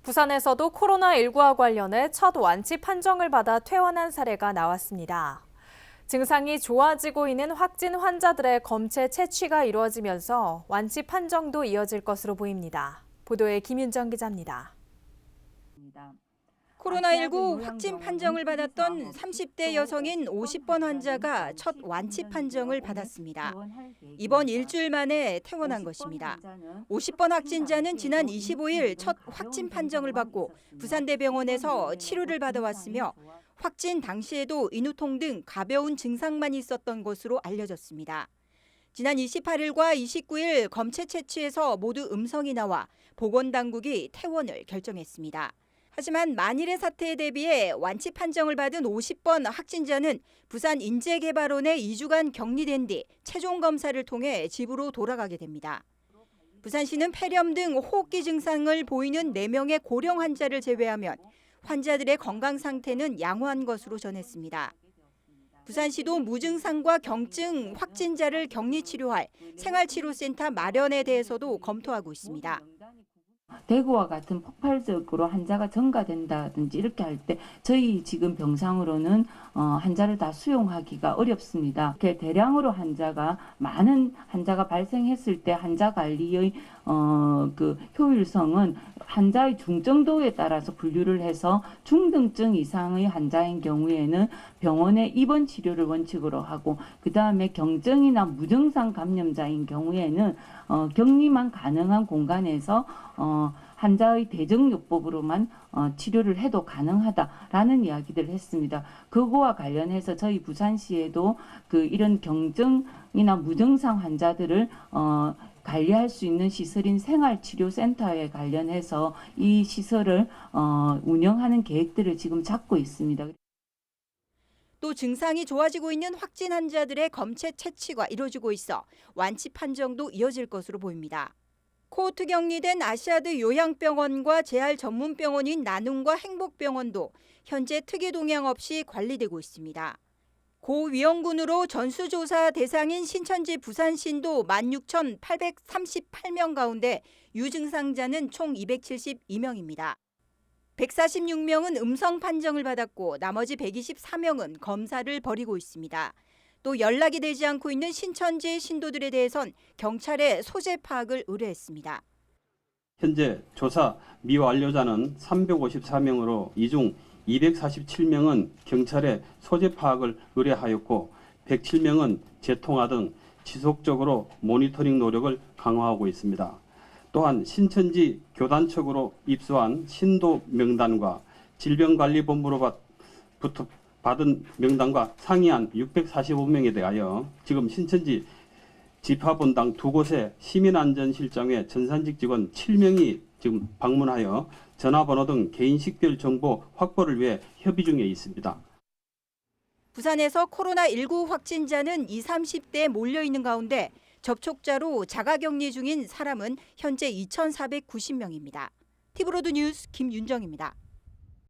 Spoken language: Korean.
부산에서도 코로나19와 관련해 첫 완치 판정을 받아 퇴원한 사례가 나왔습니다. 증상이 좋아지고 있는 확진 환자들의 검체 채취가 이루어지면서 완치 판정도 이어질 것으로 보입니다. 보도에 김윤정 기자입니다. 코로나19 확진 판정을 받았던 30대 여성인 50번 환자가 첫 완치 판정을 받았습니다. 이번 일주일 만에 퇴원한 것입니다. 50번 확진자는 지난 25일 첫 확진 판정을 받고 부산대병원에서 치료를 받아왔으며 확진 당시에도 인후통 등 가벼운 증상만 있었던 것으로 알려졌습니다. 지난 28일과 29일 검체 채취에서 모두 음성이 나와 보건당국이 퇴원을 결정했습니다. 하지만 만일의 사태에 대비해 완치 판정을 받은 50번 확진자는 부산 인재개발원에 2주간 격리된 뒤 최종 검사를 통해 집으로 돌아가게 됩니다. 부산시는 폐렴 등 호흡기 증상을 보이는 4명의 고령 환자를 제외하면 환자들의 건강 상태는 양호한 것으로 전했습니다. 부산시도 무증상과 경증 확진자를 격리 치료할 생활치료센터 마련에 대해서도 검토하고 있습니다. 대구와 같은 폭발적으로 환자가 증가된다든지 이렇게 할 때 저희 지금 병상으로는 환자를 다 수용하기가 어렵습니다. 이렇게 대량으로 많은 환자가 발생했을 때 환자 관리의 그 효율성은 환자의 중증도에 따라서 분류를 해서 중등증 이상의 환자인 경우에는 병원에 입원 치료를 원칙으로 하고 그다음에 경증이나 무증상 감염자인 경우에는 격리만 가능한 공간에서 환자의 대증요법으로만 치료를 해도 가능하다라는 이야기들을 했습니다. 그거와 관련해서 저희 부산시에도 이런 경증이나 무증상 환자들을 관리할 수 있는 시설인 생활치료센터에 관련해서 이 시설을 운영하는 계획들을 지금 잡고 있습니다. 또 증상이 좋아지고 있는 확진 환자들의 검체 채취가 이뤄지고 있어 완치 판정도 이어질 것으로 보입니다. 코호트 격리된 아시아드 요양병원과 재활 전문병원인 나눔과 행복병원도 현재 특이 동향 없이 관리되고 있습니다. 고위험군으로 전수조사 대상인 신천지 부산신도 16,838명 가운데 유증상자는 총 272명입니다. 146명은 음성 판정을 받았고 나머지 124명은 검사를 벌이고 있습니다. 또 연락이 되지 않고 있는 신천지 신도들에 대해선 경찰에 소재 파악을 의뢰했습니다. 현재 조사 미완료자는 354명으로 이 중 247명은 경찰에 소재 파악을 의뢰하였고 107명은 재통화 등 지속적으로 모니터링 노력을 강화하고 있습니다. 또한 신천지 교단 측으로 입수한 신도 명단과 질병관리본부로부터 받은 명단과 상이한 645명에 대하여 지금 신천지 지파본당 2곳의 시민안전실장회 전산직 직원 7명이 지금 방문하여 전화번호 등 개인 식별 정보 확보를 위해 협의 중에 있습니다. 부산에서 코로나19 확진자는 20, 30대에 몰려있는 가운데 접촉자로 자가격리 중인 사람은 현재 2,490명입니다. 티브로드 뉴스 김윤정입니다.